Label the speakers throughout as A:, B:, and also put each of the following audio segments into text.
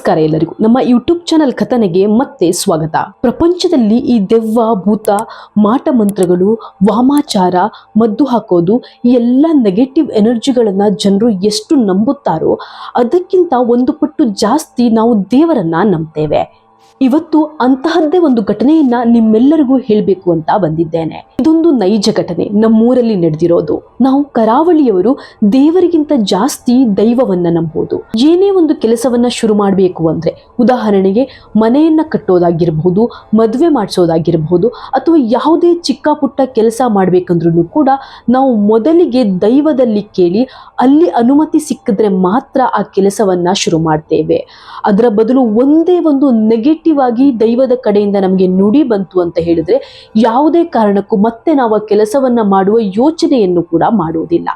A: ನಮಸ್ಕಾರ ಎಲ್ಲರಿಗೂ. ನಮ್ಮ ಯೂಟ್ಯೂಬ್ ಚಾನೆಲ್ ಕಥನೆಗೆ ಮತ್ತೆ ಸ್ವಾಗತ. ಪ್ರಪಂಚದಲ್ಲಿ ಈ ದೆವ್ವ, ಭೂತ, ಮಾಟ ಮಂತ್ರಗಳು, ವಾಮಾಚಾರ, ಮದ್ದು ಹಾಕೋದು ಈ ಎಲ್ಲ ನೆಗೆಟಿವ್ ಎನರ್ಜಿಗಳನ್ನ ಜನರು ಎಷ್ಟು ನಂಬುತ್ತಾರೋ ಅದಕ್ಕಿಂತ ಒಂದು ಪಟ್ಟು ಜಾಸ್ತಿ ನಾವು ದೇವರನ್ನ ನಂಬ್ತೇವೆ. ಇವತ್ತು ಅಂತಹದ್ದೇ ಒಂದು ಘಟನೆಯನ್ನ ನಿಮ್ಮೆಲ್ಲರಿಗೂ ಹೇಳಬೇಕು ಅಂತ ಬಂದಿದ್ದೇನೆ. ಇದೊಂದು ನೈಜ ಘಟನೆ, ನಮ್ಮೂರಲ್ಲಿ ನಡೆದಿರೋದು. ನಾವು ಕರಾವಳಿಯವರು ದೇವರಿಗಿಂತ ಜಾಸ್ತಿ ದೈವವನ್ನ ನಂಬೋದು. ಏನೇ ಒಂದು ಕೆಲಸವನ್ನ ಶುರು ಮಾಡಬೇಕು ಅಂದ್ರೆ, ಉದಾಹರಣೆಗೆ ಮನೆಯನ್ನ ಕಟ್ಟೋದಾಗಿರಬಹುದು, ಮದುವೆ ಮಾಡಿಸೋದಾಗಿರಬಹುದು, ಅಥವಾ ಯಾವುದೇ ಚಿಕ್ಕ ಪುಟ್ಟ ಕೆಲಸ ಮಾಡ್ಬೇಕಂದ್ರೂ ಕೂಡ ನಾವು ಮೊದಲಿಗೆ ದೈವದಲ್ಲಿ ಕೇಳಿ ಅಲ್ಲಿ ಅನುಮತಿ ಸಿಕ್ಕಿದ್ರೆ ಮಾತ್ರ ಆ ಕೆಲಸವನ್ನ ಶುರು ಮಾಡ್ತೇವೆ. ಅದರ ಬದಲು ಒಂದೇ ಒಂದು ನೆಗೆಟಿವ್ ಆಗಿ ದೈವದ ಕಡೆಯಿಂದ ನಮಗೆ ನುಡಿ ಬಂತು ಅಂತ ಹೇಳಿದ್ರೆ ಯಾವುದೇ ಕಾರಣಕ್ಕೂ ಮತ್ತೆ ನಾವು ಆ ಕೆಲಸವನ್ನ ಮಾಡುವ ಯೋಚನೆಯನ್ನು ಕೂಡ ಮಾಡುವುದಿಲ್ಲ.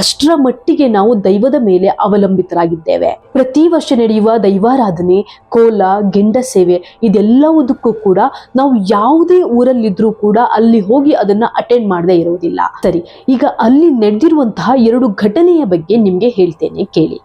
A: ಅಷ್ಟರ ಮಟ್ಟಿಗೆ ನಾವು ದೈವದ ಮೇಲೆ ಅವಲಂಬಿತರಾಗಿದ್ದೇವೆ. ಪ್ರತಿ ವರ್ಷ ನಡೆಯುವ ದೈವಾರಾಧನೆ, ಕೋಲ, ಗೆಂಡ ಸೇವೆ ಇದೆಲ್ಲವುದಕ್ಕೂ ಕೂಡ ನಾವು ಯಾವುದೇ ಊರಲ್ಲಿದ್ರೂ ಕೂಡ ಅಲ್ಲಿ ಹೋಗಿ ಅದನ್ನ ಅಟೆಂಡ್ ಮಾಡದೇ ಇರೋದಿಲ್ಲ. ಸರಿ, ಈಗ ಅಲ್ಲಿ ನಡೆದಿರುವಂತಹ 2 ಘಟನೆಯ ಬಗ್ಗೆ ನಿಮ್ಗೆ ಹೇಳ್ತೇನೆ, ಕೇಳಿ.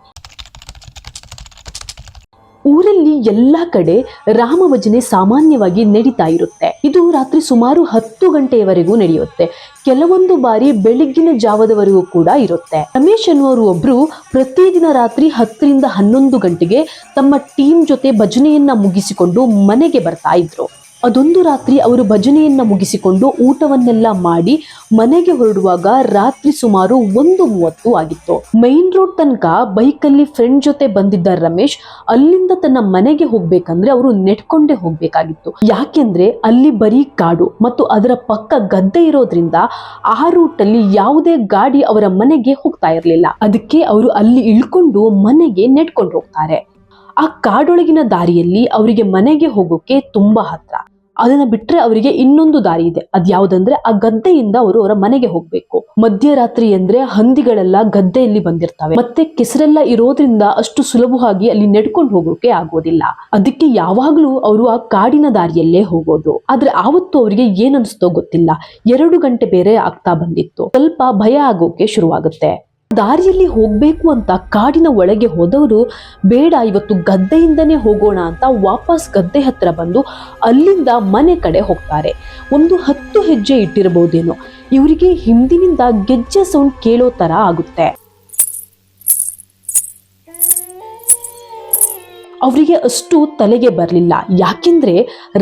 A: ಊರಲ್ಲಿ ಎಲ್ಲ ಕಡೆ ರಾಮ ಭಜನೆ ಸಾಮಾನ್ಯವಾಗಿ ನಡೀತಾ ಇರುತ್ತೆ. ಇದು ರಾತ್ರಿ ಸುಮಾರು 10 ಗಂಟೆಯವರೆಗೂ ನಡೆಯುತ್ತೆ. ಕೆಲವೊಂದು ಬಾರಿ ಬೆಳಗ್ಗಿನ ಜಾವದವರೆಗೂ ಕೂಡ ಇರುತ್ತೆ. ರಮೇಶ್ ಅನ್ನುವರು ಒಬ್ರು ಪ್ರತಿದಿನ ರಾತ್ರಿ 10 ರಿಂದ 11 ಗಂಟೆಗೆ ತಮ್ಮ ಟೀಮ್ ಜೊತೆ ಭಜನೆಯನ್ನ ಮುಗಿಸಿಕೊಂಡು ಮನೆಗೆ ಬರ್ತಾ ಇದ್ರು. ಅದೊಂದು ರಾತ್ರಿ ಅವರು ಭಜನೆಯನ್ನ ಮುಗಿಸಿಕೊಂಡು ಊಟವನ್ನೆಲ್ಲ ಮಾಡಿ ಮನೆಗೆ ಹೊರಡುವಾಗ ರಾತ್ರಿ ಸುಮಾರು 1:30 ಆಗಿತ್ತು. ಮೈನ್ ರೋಡ್ ತನಕ ಬೈಕಲ್ಲಿ ಫ್ರೆಂಡ್ ಜೊತೆ ಬಂದಿದ್ದ ರಮೇಶ್ ಅಲ್ಲಿಂದ ತನ್ನ ಮನೆಗೆ ಹೋಗ್ಬೇಕಂದ್ರೆ ಅವರು ನೆಟ್ಕೊಂಡೇ ಹೋಗ್ಬೇಕಾಗಿತ್ತು. ಯಾಕೆಂದ್ರೆ ಅಲ್ಲಿ ಬರೀ ಕಾಡು ಮತ್ತು ಅದರ ಪಕ್ಕ ಗದ್ದೆ ಇರೋದ್ರಿಂದ ಆ ರೂಟಲ್ಲಿ ಯಾವುದೇ ಗಾಡಿ ಅವರ ಮನೆಗೆ ಹೋಗ್ತಾ ಇರಲಿಲ್ಲ. ಅದಕ್ಕೆ ಅವರು ಅಲ್ಲಿ ಇಳ್ಕೊಂಡು ಮನೆಗೆ ನೆಟ್ಕೊಂಡು ಹೋಗ್ತಾರೆ. ಆ ಕಾಡೊಳಗಿನ ದಾರಿಯಲ್ಲಿ ಅವರಿಗೆ ಮನೆಗೆ ಹೋಗೋಕೆ ತುಂಬಾ ಹತ್ರ. ಅದನ್ನ ಬಿಟ್ರೆ ಅವರಿಗೆ ಇನ್ನೊಂದು ದಾರಿ ಇದೆ. ಅದ್ ಯಾವ್ದಂದ್ರೆ ಆ ಗದ್ದೆಯಿಂದ ಅವರು ಅವರ ಮನೆಗೆ ಹೋಗ್ಬೇಕು. ಮಧ್ಯರಾತ್ರಿ ಅಂದ್ರೆ ಹಂದಿಗಳೆಲ್ಲ ಗದ್ದೆಯಲ್ಲಿ ಬಂದಿರ್ತವೆ, ಮತ್ತೆ ಕೆಸರೆಲ್ಲ ಇರೋದ್ರಿಂದ ಅಷ್ಟು ಸುಲಭವಾಗಿ ಅಲ್ಲಿ ನೆಡ್ಕೊಂಡು ಹೋಗೋಕೆ ಆಗೋದಿಲ್ಲ. ಅದಕ್ಕೆ ಯಾವಾಗ್ಲೂ ಅವರು ಆ ಕಾಡಿನ ದಾರಿಯಲ್ಲೇ ಹೋಗೋದು. ಆದ್ರೆ ಆವತ್ತು ಅವರಿಗೆ ಏನ್ ಅನ್ಸ್ತೋ ಗೊತ್ತಿಲ್ಲ, 2 ಗಂಟೆ ಬೇರೆ ಆಗ್ತಾ ಬಂದಿತ್ತು. ಸ್ವಲ್ಪ ಭಯ ಆಗೋಕೆ ಶುರುವಾಗುತ್ತೆ. ದಾರಿಯಲ್ಲಿ ಹೋಗ್ಬೇಕು ಅಂತ ಕಾಡಿನ ಒಳಗೆ ಹೋದವರು ಬೇಡ ಇವತ್ತು ಗದ್ದೆಯಿಂದನೇ ಹೋಗೋಣ ಅಂತ ವಾಪಸ್ ಗದ್ದೆ ಹತ್ರ ಬಂದು ಅಲ್ಲಿಂದ ಮನೆ ಕಡೆ ಹೋಗ್ತಾರೆ. ಒಂದು 10 ಹೆಜ್ಜೆ ಇಟ್ಟಿರಬಹುದೇನೋ, ಇವರಿಗೆ ಹಿಂದಿನಿಂದ ಗೆಜ್ಜೆ ಸೌಂಡ್ ಕೇಳೋ ತರ ಆಗುತ್ತೆ. ಅವರಿಗೆ ಅಷ್ಟು ತಲೆಗೆ ಬರಲಿಲ್ಲ. ಯಾಕೆಂದ್ರೆ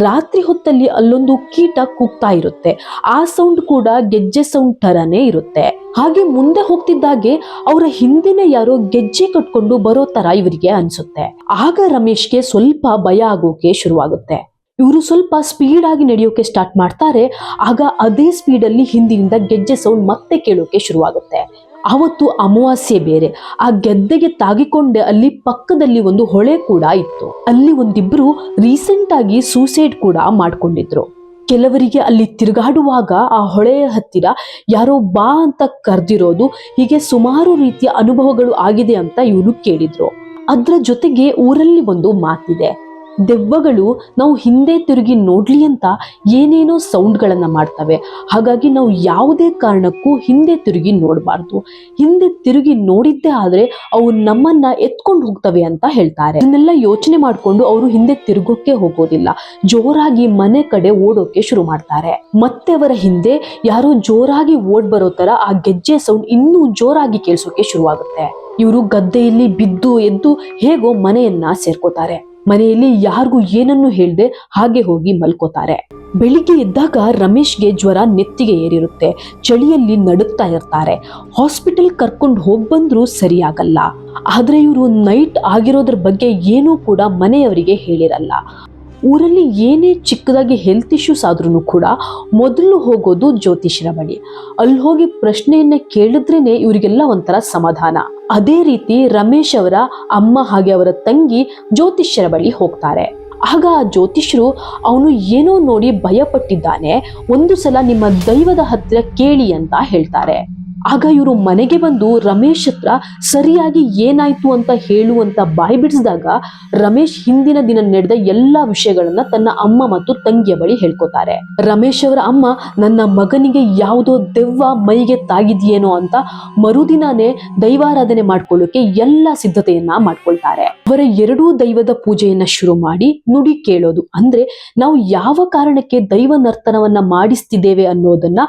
A: ರಾತ್ರಿ ಹೊತ್ತಲ್ಲಿ ಅಲ್ಲೊಂದು ಕೀಟ ಕೂಗ್ತಾ ಇರುತ್ತೆ. ಆ ಸೌಂಡ್ ಕೂಡ ಗೆಜ್ಜೆ ಸೌಂಡ್ ತರನೇ ಇರುತ್ತೆ. ಹಾಗೆ ಮುಂದೆ ಹೋಗ್ತಿದ್ದಾಗೆ ಅವರ ಹಿಂದೆನೆ ಯಾರೋ ಗೆಜ್ಜೆ ಕಟ್ಕೊಂಡು ಬರೋ ತರ ಇವರಿಗೆ ಅನ್ಸುತ್ತೆ. ಆಗ ರಮೇಶ್ಗೆ ಸ್ವಲ್ಪ ಭಯ ಆಗೋಕೆ ಶುರುವಾಗುತ್ತೆ. ಇವರು ಸ್ವಲ್ಪ ಸ್ಪೀಡ್ ಆಗಿ ನಡೆಯೋಕೆ ಸ್ಟಾರ್ಟ್ ಮಾಡ್ತಾರೆ. ಆಗ ಅದೇ ಸ್ಪೀಡಲ್ಲಿ ಹಿಂದಿನಿಂದ ಗೆಜ್ಜೆ ಸೌಂಡ್ ಮತ್ತೆ ಕೇಳೋಕೆ ಶುರುವಾಗುತ್ತೆ. ಅವತ್ತು ಅಮಾವಾಸ್ಯೆ ಬೇರೆ. ಆ ಗೆದ್ದೆಗೆ ತಾಗಿಕೊಂಡೆ ಅಲ್ಲಿ ಪಕ್ಕದಲ್ಲಿ ಒಂದು ಹೊಳೆ ಕೂಡ ಇತ್ತು. ಅಲ್ಲಿ ಒಂದಿಬ್ರು ರೀಸೆಂಟ್ ಆಗಿ ಸೂಸೈಡ್ ಕೂಡ ಮಾಡ್ಕೊಂಡಿದ್ರು. ಕೆಲವರಿಗೆ ಅಲ್ಲಿ ತಿರುಗಾಡುವಾಗ ಆ ಹೊಳೆಯ ಹತ್ತಿರ ಯಾರೋ ಬಾ ಅಂತ ಕರೆದಿರೋದು, ಹೀಗೆ ಸುಮಾರು ರೀತಿಯ ಅನುಭವಗಳು ಆಗಿದೆ ಅಂತ ಇವರು ಕೇಳಿದ್ರು. ಅದ್ರ ಜೊತೆಗೆ ಊರಲ್ಲಿ ಒಂದು ಮಾತಿದೆ, ದೆವ್ವಗಳು ನಾವು ಹಿಂದೆ ತಿರುಗಿ ನೋಡ್ಲಿ ಅಂತ ಏನೇನೋ ಸೌಂಡ್ಗಳನ್ನ ಮಾಡ್ತವೆ. ಹಾಗಾಗಿ ನಾವು ಯಾವುದೇ ಕಾರಣಕ್ಕೂ ಹಿಂದೆ ತಿರುಗಿ ನೋಡಬಾರ್ದು. ಹಿಂದೆ ತಿರುಗಿ ನೋಡಿದ್ದೇ ಆದ್ರೆ ಅವು ನಮ್ಮನ್ನ ಎತ್ಕೊಂಡು ಹೋಗ್ತವೆ ಅಂತ ಹೇಳ್ತಾರೆ. ಇದನ್ನೆಲ್ಲ ಯೋಚನೆ ಮಾಡ್ಕೊಂಡು ಅವರು ಹಿಂದೆ ತಿರುಗೋಕೆ ಹೋಗೋದಿಲ್ಲ. ಜೋರಾಗಿ ಮನೆ ಕಡೆ ಓಡೋಕೆ ಶುರು ಮಾಡ್ತಾರೆ. ಮತ್ತೆ ಅವರ ಹಿಂದೆ ಯಾರೋ ಜೋರಾಗಿ ಓಡ್ ಬರೋ ತರ ಆ ಗೆಜ್ಜೆ ಸೌಂಡ್ ಇನ್ನೂ ಜೋರಾಗಿ ಕೇಳಿಸೋಕೆ ಶುರುವಾಗುತ್ತೆ. ಇವರು ಗದ್ದೆಯಲ್ಲಿ ಬಿದ್ದು ಎದ್ದು ಹೇಗೋ ಮನೆಯನ್ನ ಸೇರ್ಕೋತಾರೆ. ಮನೆಯಲ್ಲಿ ಯಾರಿಗೂ ಏನನ್ನು ಹೇಳ್ದೆ ಹಾಗೆ ಹೋಗಿ ಮಲ್ಕೋತಾರೆ. ಬೆಳಿಗ್ಗೆ ಎದ್ದಾಗ ರಮೇಶ್ಗೆ ಜ್ವರ ನೆತ್ತಿಗೆ ಏರಿರುತ್ತೆ. ಚಳಿಯಲ್ಲಿ ನಡುಗ್ತಾ ಇರ್ತಾರೆ. ಹಾಸ್ಪಿಟಲ್ ಕರ್ಕೊಂಡು ಹೋಗಿ ಬಂದ್ರೂ ಸರಿಯಾಗಲ್ಲ. ಆದ್ರೆ ಇವರು ನೈಟ್ ಆಗಿರೋದ್ರ ಬಗ್ಗೆ ಏನೂ ಕೂಡ ಮನೆಯವರಿಗೆ ಹೇಳಿರಲ್ಲ. ಊರಲ್ಲಿ ಏನೇ ಚಿಕ್ಕದಾಗಿ ಹೆಲ್ತ್ ಇಶ್ಯೂಸ್ ಆದ್ರೂ ಕೂಡ ಮೊದಲು ಹೋಗೋದು ಜ್ಯೋತಿಷ್ಯರ ಬಳಿ. ಅಲ್ಲಿ ಹೋಗಿ ಪ್ರಶ್ನೆಯನ್ನ ಕೇಳಿದ್ರೇನೆ ಇವರಿಗೆಲ್ಲ ಒಂಥರ ಸಮಾಧಾನ. ಅದೇ ರೀತಿ ರಮೇಶ್ ಅವರ ಅಮ್ಮ ಹಾಗೆ ಅವರ ತಂಗಿ ಜ್ಯೋತಿಷ್ಯರ ಬಳಿ ಹೋಗ್ತಾರೆ. ಆಗ ಆ ಜ್ಯೋತಿಷ್ಯರು ಅವನು ಏನೋ ನೋಡಿ ಭಯ ಪಟ್ಟಿದ್ದಾನೆ, ಒಂದು ಸಲ ನಿಮ್ಮ ದೈವದ ಹತ್ತಿರ ಕೇಳಿ ಅಂತ ಹೇಳ್ತಾರೆ. ಆಗ ಇವರು ಮನೆಗೆ ಬಂದು ರಮೇಶ್ ಹತ್ರ ಸರಿಯಾಗಿ ಏನಾಯ್ತು ಅಂತ ಹೇಳುವಂತ ಬಾಯಿ ಬಿಡಿಸಿದಾಗ ರಮೇಶ್ ಹಿಂದಿನ ದಿನ ನಡೆದ ಎಲ್ಲಾ ವಿಷಯಗಳನ್ನ ತನ್ನ ಅಮ್ಮ ಮತ್ತು ತಂಗಿಯ ಬಳಿ ಹೇಳ್ಕೊತಾರೆ. ರಮೇಶ್ ಅವರ ಅಮ್ಮ ನನ್ನ ಮಗನಿಗೆ ಯಾವುದೋ ದೆವ್ವ ಮೈಗೆ ತಾಗಿದೆಯೇನೋ ಅಂತ ಮರುದಿನಾನೇ ದೈವಾರಾಧನೆ ಮಾಡ್ಕೊಳ್ಳೋಕೆ ಎಲ್ಲ ಸಿದ್ಧತೆಯನ್ನ ಮಾಡ್ಕೊಳ್ತಾರೆ. ಅವರ ಎರಡೂ ದೈವದ ಪೂಜೆಯನ್ನ ಶುರು ಮಾಡಿ ನುಡಿ ಕೇಳೋದು, ಅಂದ್ರೆ ನಾವು ಯಾವ ಕಾರಣಕ್ಕೆ ದೈವ ನರ್ತನವನ್ನ ಮಾಡಿಸ್ತಿದ್ದೇವೆ ಅನ್ನೋದನ್ನ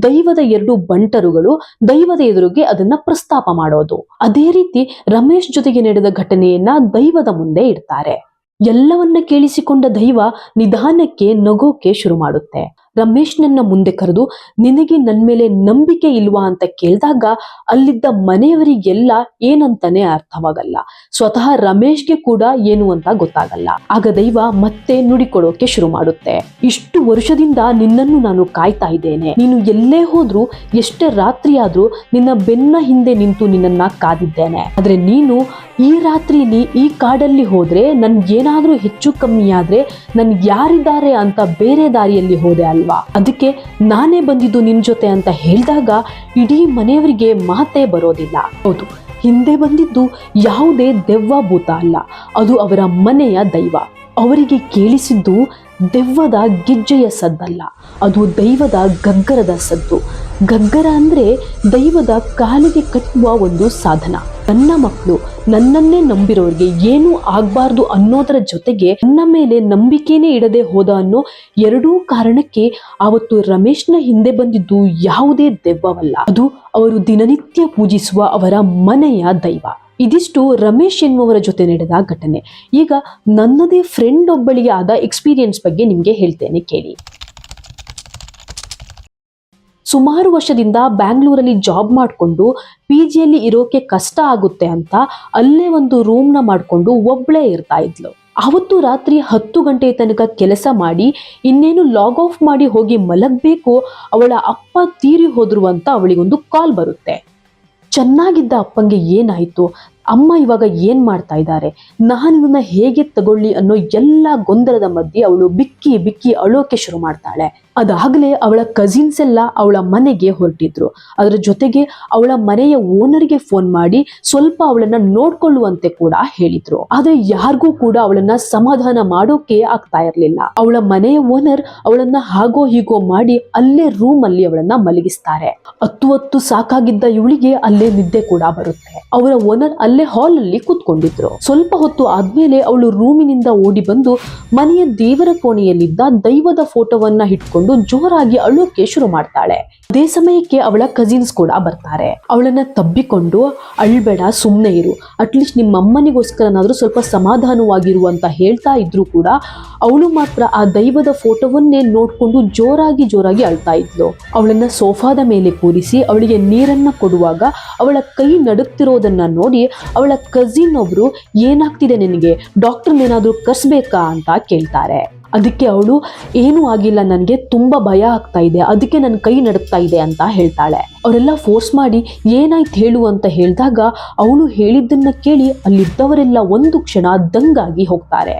A: ದೈವದ ಎರಡು ಬಂಟರುಗಳು ದೈವದ ಎದುರಿಗೆ ಅದನ್ನ ಪ್ರಸ್ತಾಪ ಮಾಡೋದು. ಅದೇ ರೀತಿ ರಮೇಶ್ ಜೊತೆಗೆ ನಡೆದ ಘಟನೆಯನ್ನ ದೈವದ ಮುಂದೆ ಇಡ್ತಾರೆ. ಎಲ್ಲವನ್ನ ಕೇಳಿಸಿಕೊಂಡ ದೈವ ನಿಧಾನಕ್ಕೆ ನಗೋಕೆ ಶುರು ಮಾಡುತ್ತೆ. ರಮೇಶ್ ನನ್ನ ಮುಂದೆ ಕರೆದು ನಿನಗೆ ನನ್ನ ಮೇಲೆ ನಂಬಿಕೆ ಇಲ್ವಾ ಅಂತ ಕೇಳಿದಾಗ ಅಲ್ಲಿದ್ದ ಮನೆಯವರಿಗೆಲ್ಲ ಏನಂತಾನೆ ಅರ್ಥವಾಗಲ್ಲ. ಸ್ವತಃ ರಮೇಶ್ಗೆ ಕೂಡ ಏನು ಅಂತ ಗೊತ್ತಾಗಲ್ಲ. ಆಗ ದೈವ ಮತ್ತೆ ನುಡಿಕೊಡೋಕೆ ಶುರು ಮಾಡುತ್ತೆ. ಇಷ್ಟು ವರ್ಷದಿಂದ ನಿನ್ನನ್ನು ನಾನು ಕಾಯ್ತಾ ಇದ್ದೇನೆ. ನೀನು ಎಲ್ಲೇ ಹೋದ್ರೂ ಎಷ್ಟೇ ರಾತ್ರಿ ಆದ್ರೂ ನಿನ್ನ ಬೆನ್ನ ಹಿಂದೆ ನಿಂತು ನಿನ್ನನ್ನ ಕಾದಿದ್ದೇನೆ. ಆದ್ರೆ ನೀನು ಈ ರಾತ್ರಿಲಿ ಈ ಕಾಡಲ್ಲಿ ಹೋದ್ರೆ ನನ್ಗೇನಾದ್ರೂ ಹೆಚ್ಚು ಕಮ್ಮಿ ಆದ್ರೆ ನನ್ ಯಾರಿದ್ದಾರೆ ಅಂತ ಬೇರೆ ದಾರಿಯಲ್ಲಿ ಹೋದೆ ಅಲ್ವಾ, ಅದಕ್ಕೆ ನಾನೇ ಬಂದಿದ್ದು ನಿನ್ ಜೊತೆ ಅಂತ ಹೇಳಿದಾಗ ಇಡೀ ಮನೆಯವರಿಗೆ ಮಾತೇ ಬರೋದಿಲ್ಲ. ಹೌದು, ಹಿಂದೆ ಬಂದಿದ್ದು ಯಾವುದೇ ದೆವ್ವ ಭೂತ ಅಲ್ಲ, ಅದು ಅವರ ಮನೆಯ ದೈವ. ಅವರಿಗೆ ಕೇಳಿಸಿದ್ದು ದೆವ್ವದ ಗೆಜ್ಜೆಯ ಸದ್ದಲ್ಲ, ಅದು ದೈವದ ಗಗ್ಗರದ ಸದ್ದು. ಗಗ್ಗರ ಅಂದ್ರೆ ದೈವದ ಕಾಲಿಗೆ ಕಟ್ಟುವ ಒಂದು ಸಾಧನ. ನನ್ನ ಮಕ್ಕಳು ನನ್ನನ್ನೇ ನಂಬಿರೋರಿಗೆ ಏನೂ ಆಗ್ಬಾರ್ದು ಅನ್ನೋದರ ಜೊತೆಗೆ ನನ್ನ ಮೇಲೆ ನಂಬಿಕೆನೇ ಇಡದೆ ಹೋದ ಅನ್ನೋ ಎರಡೂ ಕಾರಣಕ್ಕೆ ಆವತ್ತು ರಮೇಶ್ನ ಹಿಂದೆ ಬಂದಿದ್ದು ಯಾವುದೇ ದೆವ್ವವಲ್ಲ, ಅದು ಅವರು ದಿನನಿತ್ಯ ಪೂಜಿಸುವ ಅವರ ಮನೆಯ ದೈವ. ಇದಿಷ್ಟು ರಮೇಶ್ ಎನ್ನುವರ ಜೊತೆ ನಡೆದ ಘಟನೆ. ಈಗ ನನ್ನದೇ ಫ್ರೆಂಡ್ ಒಬ್ಬಳಿಗೆ ಆದ ಎಕ್ಸ್ಪೀರಿಯನ್ಸ್ ಬಗ್ಗೆ ನಿಮ್ಗೆ ಹೇಳ್ತೇನೆ ಕೇಳಿ. ಸುಮಾರು ವರ್ಷದಿಂದ ಬ್ಯಾಂಗ್ಳೂರಲ್ಲಿ ಜಾಬ್ ಮಾಡಿಕೊಂಡು PGಯಲ್ಲಿ ಇರೋಕೆ ಕಷ್ಟ ಆಗುತ್ತೆ ಅಂತ ಅಲ್ಲೇ ಒಂದು ರೂಮ್ನ ಮಾಡಿಕೊಂಡು ಒಬ್ಳೇ ಇರ್ತಾ ಇದ್ಲು. ಆವತ್ತು ರಾತ್ರಿ 10 ಗಂಟೆ ತನಕ ಕೆಲಸ ಮಾಡಿ ಇನ್ನೇನು ಲಾಗ್ ಆಫ್ ಮಾಡಿ ಹೋಗಿ ಮಲಗಬೇಕು, ಅವಳ ಅಪ್ಪ ತೀರಿ ಹೋದ್ರು ಅಂತ ಅವಳಿಗೊಂದು ಕಾಲ್ ಬರುತ್ತೆ. ಚೆನ್ನಾಗಿದ್ದ ಅಪ್ಪಂಗೆ ಏನಾಯ್ತು, ಅಮ್ಮ ಇವಾಗ ಏನ್ ಮಾಡ್ತಾ ಇದ್ದಾರೆ, ನಾನು ಇದನ್ನ ಹೇಗೆ ತಗೊಳ್ಳಿ ಅನ್ನೋ ಎಲ್ಲ ಗೊಂದಲದ ಮಧ್ಯೆ ಅವಳು ಬಿಕ್ಕಿ ಬಿಕ್ಕಿ ಅಳೋಕೆ ಶುರು ಮಾಡ್ತಾಳೆ. ಅದಾಗಲೇ ಅವಳ ಕಸಿನ್ಸ್ ಎಲ್ಲ ಅವಳ ಮನೆಗೆ ಹೊರಟಿದ್ರು. ಅದರ ಜೊತೆಗೆ ಅವಳ ಮನೆಯ ಓನರ್ಗೆ ಫೋನ್ ಮಾಡಿ ಸ್ವಲ್ಪ ಅವಳನ್ನ ನೋಡ್ಕೊಳ್ಳುವಂತೆ ಕೂಡ ಹೇಳಿದ್ರು. ಆದ್ರೆ ಯಾರಿಗೂ ಕೂಡ ಅವಳನ್ನ ಸಮಾಧಾನ ಮಾಡೋಕೆ ಆಗ್ತಾ ಇರ್ಲಿಲ್ಲ. ಅವಳ ಮನೆಯ ಓನರ್ ಅವಳನ್ನ ಹಾಗೋ ಹೀಗೋ ಮಾಡಿ ಅಲ್ಲೇ ರೂಮ್ ಅಲ್ಲಿ ಅವಳನ್ನ ಮಲಗಿಸ್ತಾರೆ. ಹತ್ತು ಸಾಕಾಗಿದ್ದ ಇವಳಿಗೆ ಅಲ್ಲೇ ನಿದ್ದೆ ಕೂಡ ಬರುತ್ತೆ. ಅವರ ಓನರ್ ಅಲ್ಲೇ ಹಾಲ್ ಅಲ್ಲಿ ಕೂತ್ಕೊಂಡಿದ್ರು. ಸ್ವಲ್ಪ ಹೊತ್ತು ಆದ್ಮೇಲೆ ಅವಳು ರೂಮಿನಿಂದ ಓಡಿ ಬಂದು ಮನೆಯ ದೇವರ ಕೋಣೆಯಲ್ಲಿದ್ದ ದೈವದ ಫೋಟೋವನ್ನ ಇಟ್ಕೊಂಡು ಜೋರಾಗಿ ಅಳೋಕೆ ಶುರು ಮಾಡ್ತಾಳೆ. ಅದೇ ಸಮಯಕ್ಕೆ ಅವಳ ಕಸಿನ್ಸ್ ಕೂಡ ಬರ್ತಾರೆ. ಅವಳನ್ನ ತಬ್ಬಿಕೊಂಡು ಅಳ್ಬೇಡ, ಸುಮ್ಮನೆ ಇರು, ಅಟ್ಲೀಸ್ಟ್ ನಿಮ್ಮ ಅಮ್ಮನಿಗೋಸ್ಕರನಾದ್ರೂ ಸ್ವಲ್ಪ ಸಮಾಧಾನವಾಗಿರು ಅಂತ ಹೇಳ್ತಾ ಇದ್ರು ಕೂಡ ಅವಳು ಮಾತ್ರ ಆ ದೈವದ ಫೋಟೋವನ್ನೇ ನೋಡ್ಕೊಂಡು ಜೋರಾಗಿ ಅಳ್ತಾ ಇದ್ಲು. ಅವಳನ್ನ ಸೋಫಾದ ಮೇಲೆ ಕೂರಿಸಿ ಅವಳಿಗೆ ನೀರನ್ನ ಕೊಡುವಾಗ ಅವಳ ಕೈ ನಡುಕ್ತಿರೋದನ್ನ ನೋಡಿ ಅವಳ ಕಸಿನ್ ಒಬ್ರು ಏನಾಗ್ತಿದೆ ನಿನಗೆ, ಡಾಕ್ಟರ್ನೇನಾದ್ರೂ ಕರ್ಸ್ಬೇಕಾ ಅಂತ ಕೇಳ್ತಾರೆ. ಅದಕ್ಕೆ ಅವಳು ಏನೂ ಆಗಿಲ್ಲ, ನನಗೆ ತುಂಬಾ ಭಯ ಆಗ್ತಾ ಇದೆ, ಅದಕ್ಕೆ ನನ್ನ ಕೈ ನಡುಕ್ತಾ ಇದೆ ಅಂತ ಹೇಳ್ತಾಳೆ. ಅವರೆಲ್ಲ ಫೋರ್ಸ್ ಮಾಡಿ ಏನಾಯ್ತು ಹೇಳು ಅಂತ ಹೇಳಿದಾಗ ಅವಳು ಹೇಳಿದ್ದನ್ನ ಕೇಳಿ ಅಲ್ಲಿದ್ದವರೆಲ್ಲ ಒಂದು ಕ್ಷಣ ದಂಗಾಗಿ ಹೋಗ್ತಾರೆ.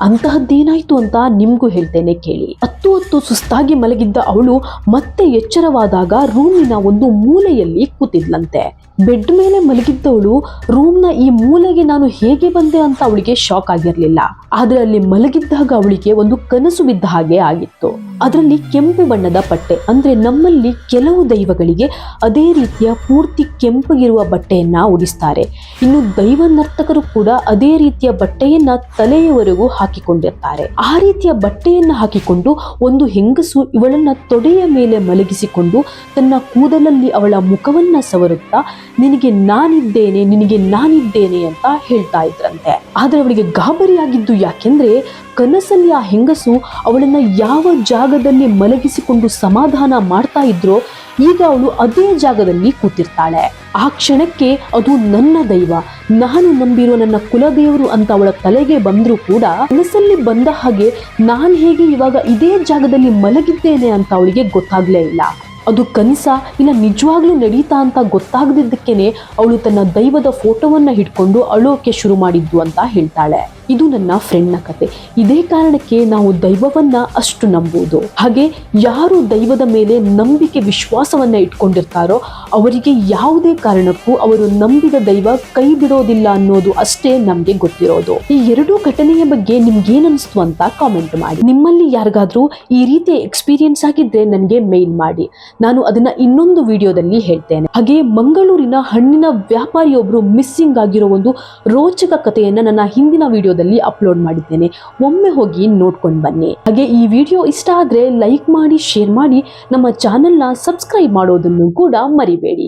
A: ಅಂತಹದ್ದೇನಾಯ್ತು ಅಂತ ನಿಮ್ಗೂ ಹೇಳ್ತೇನೆ ಕೇಳಿ. ಹತ್ತು ಸುಸ್ತಾಗಿ ಮಲಗಿದ್ದ ಅವಳು ಮತ್ತೆ ಎಚ್ಚರವಾದಾಗ ರೂಮಿನ ಒಂದು ಮೂಲೆಯಲ್ಲಿ ಕೂತಿದ್ಲಂತೆ. ಬೆಡ್ ಮೇಲೆ ಮಲಗಿದ್ದವಳು ರೂಮ್ನ ಈ ಮೂಲೆಗೆ ನಾನು ಹೇಗೆ ಬಂದೆ ಅಂತ ಅವಳಿಗೆ ಶಾಕ್ ಆಗಿರ್ಲಿಲ್ಲ. ಆದ್ರೆ ಅಲ್ಲಿ ಮಲಗಿದ್ದಾಗ ಅವಳಿಗೆ ಒಂದು ಕನಸು ಬಿದ್ದ ಹಾಗೆ ಆಗಿತ್ತು. ಅದರಲ್ಲಿ ಕೆಂಪು ಬಣ್ಣದ ಬಟ್ಟೆ, ಅಂದ್ರೆ ನಮ್ಮಲ್ಲಿ ಕೆಲವು ದೈವಗಳಿಗೆ ಅದೇ ರೀತಿಯ ಪೂರ್ತಿ ಕೆಂಪಗಿರುವ ಬಟ್ಟೆಯನ್ನ ಉಡಿಸ್ತಾರೆ. ಇನ್ನು ದೈವ ನರ್ತಕರು ಕೂಡ ಅದೇ ರೀತಿಯ ಬಟ್ಟೆಯನ್ನ ತಲೆಯವರೆಗೂ ಹಾಕಿಕೊಂಡಿರ್ತಾರೆ. ಆ ರೀತಿಯ ಬಟ್ಟೆಯನ್ನ ಹಾಕಿಕೊಂಡು ಒಂದು ಹೆಂಗಸು ಇವಳನ್ನ ತೊಡೆಯ ಮೇಲೆ ಮಲಗಿಸಿಕೊಂಡು ತನ್ನ ಕೂದಲಲ್ಲಿ ಅವಳ ಮುಖವನ್ನ ಸವರುತ್ತಾ ನಿನಗೆ ನಾನಿದ್ದೇನೆ ಅಂತ ಹೇಳ್ತಾ ಇದ್ರಂತೆ. ಆದ್ರೆ ಅವಳಿಗೆ ಗಾಬರಿಯಾಗಿದ್ದು ಯಾಕೆಂದ್ರೆ ಕನಸಲ್ಲಿ ಆ ಹೆಂಗಸು ಅವಳನ್ನ ಯಾವ ಜಾಗದಲ್ಲಿ ಮಲಗಿಸಿಕೊಂಡು ಸಮಾಧಾನ ಮಾಡ್ತಾ ಇದ್ರೋ ಈಗ ಅವಳು ಅದೇ ಜಾಗದಲ್ಲಿ ಕೂತಿರ್ತಾಳೆ. ಆ ಕ್ಷಣಕ್ಕೆ ಅದು ನನ್ನ ದೈವ, ನಾನು ನಂಬಿರೋ ನನ್ನ ಕುಲದೇವರು ಅಂತ ಅವಳ ತಲೆಗೆ ಬಂದ್ರೂ ಕೂಡ ಕನಸಲ್ಲಿ ಬಂದ ಹಾಗೆ ನಾನು ಹೇಗೆ ಇವಾಗ ಇದೇ ಜಾಗದಲ್ಲಿ ಮಲಗಿದ್ದೇನೆ ಅಂತ ಅವಳಿಗೆ ಗೊತ್ತಾಗ್ಲೇ ಇಲ್ಲ. ಅದು ಕನಸ ಇಲ್ಲ ನಿಜವಾಗ್ಲೂ ನಡೀತಾ ಅಂತ ಗೊತ್ತಾಗದಿದ್ದಕ್ಕೇನೆ ಅವಳು ತನ್ನ ದೈವದ ಫೋಟೋವನ್ನ ಹಿಡ್ಕೊಂಡು ಅಳೋಕೆ ಶುರು ಮಾಡಿದ್ದು ಅಂತ ಹೇಳ್ತಾಳೆ. ಇದು ನನ್ನ ಫ್ರೆಂಡ್ನ ಕತೆ. ಇದೇ ಕಾರಣಕ್ಕೆ ನಾವು ದೈವವನ್ನ ಅಷ್ಟು ನಂಬುವುದು. ಹಾಗೆ ಯಾರು ದೈವದ ಮೇಲೆ ನಂಬಿಕೆ ವಿಶ್ವಾಸವನ್ನ ಇಟ್ಕೊಂಡಿರ್ತಾರೋ ಅವರಿಗೆ ಯಾವುದೇ ಕಾರಣಕ್ಕೂ ಅವರು ನಂಬಿದ ದೈವ ಕೈ ಬಿಡೋದಿಲ್ಲ ಅನ್ನೋದು ಅಷ್ಟೇ ನಮ್ಗೆ ಗೊತ್ತಿರೋದು. ಈ ಎರಡೂ ಘಟನೆಯ ಬಗ್ಗೆ ನಿಮ್ಗೆ ಏನನ್ನಿಸ್ತು ಅಂತ ಕಾಮೆಂಟ್ ಮಾಡಿ. ನಿಮ್ಮಲ್ಲಿ ಯಾರಿಗಾದ್ರೂ ಈ ರೀತಿಯ ಎಕ್ಸ್ಪೀರಿಯನ್ಸ್ ಆಗಿದ್ರೆ ನನಗೆ ಮೇಲ್ ಮಾಡಿ, ನಾನು ಅದನ್ನ ಇನ್ನೊಂದು ವಿಡಿಯೋದಲ್ಲಿ ಹೇಳ್ತೇನೆ. ಹಾಗೆ ಮಂಗಳೂರಿನ ಹಣ್ಣಿನ ವ್ಯಾಪಾರಿಯೊಬ್ರು ಮಿಸ್ಸಿಂಗ್ ಆಗಿರೋ ಒಂದು ರೋಚಕ ಕಥೆಯನ್ನ ನನ್ನ ಹಿಂದಿನ ವಿಡಿಯೋದಲ್ಲಿ ಅಪ್ಲೋಡ್ ಮಾಡಿದ್ದೇನೆ, ಒಮ್ಮೆ ಹೋಗಿ ನೋಡ್ಕೊಂಡು ಬನ್ನಿ. ಹಾಗೆ ಈ ವಿಡಿಯೋ ಇಷ್ಟ ಆದ್ರೆ ಲೈಕ್ ಮಾಡಿ, ಶೇರ್ ಮಾಡಿ, ನಮ್ಮ ಚಾನೆಲ್ನ ಸಬ್ಸ್ಕ್ರೈಬ್ ಮಾಡೋದನ್ನು ಕೂಡ ಮರಿಬೇಡಿ.